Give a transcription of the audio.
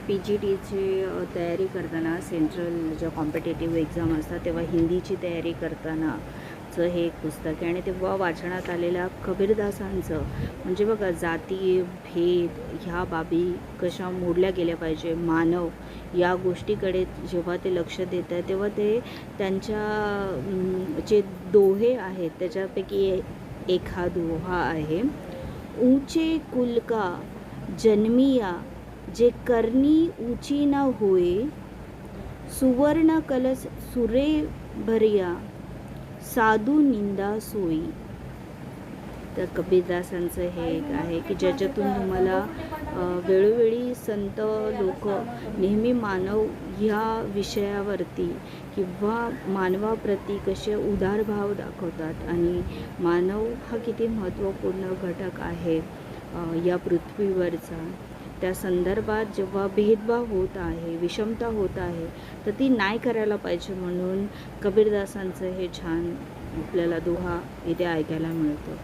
P G टीची तयारी करताना सेंट्रल ज्या कॉम्पिटेटिव्ह एक्झाम असतात तेव्हा हिंदीची तयारी करतानाचं हे एक पुस्तक आहे. आणि तेव्हा वाचनात आलेल्या कबीरदासांचं म्हणजे बघा जाती भेद ह्या बाबी कशा मोडल्या गेल्या पाहिजे, मानव या गोष्टीकडे जेव्हा ते लक्ष देत आहे तेव्हा ते त्यांच्या जे दोहे आहेत त्याच्यापैकी एक हा दोहा आहे, ऊंचे कुल का जन्मिया जे करनी ऊंची न होए, सुवर्ण कलश सुरे भरिया साधू निंदा सोई. तर कबीरदासांचं हे एक आहे की ज्याच्यातून तुम्हाला वेळोवेळी संत लोक नेहमी मानव ह्या विषयावरती किंवा मानवाप्रती कसे उदारभाव दाखवतात आणि मानव हा किती महत्त्वपूर्ण घटक आहे या पृथ्वीवरचा. त्या संदर्भात जेव्हा भेदभाव होत आहे, विषमता होत आहे, तर ती नाही करायला पाहिजे म्हणून कबीरदासांचं हे छान आपल्याला दोहा इथे ऐकायला मिळतो.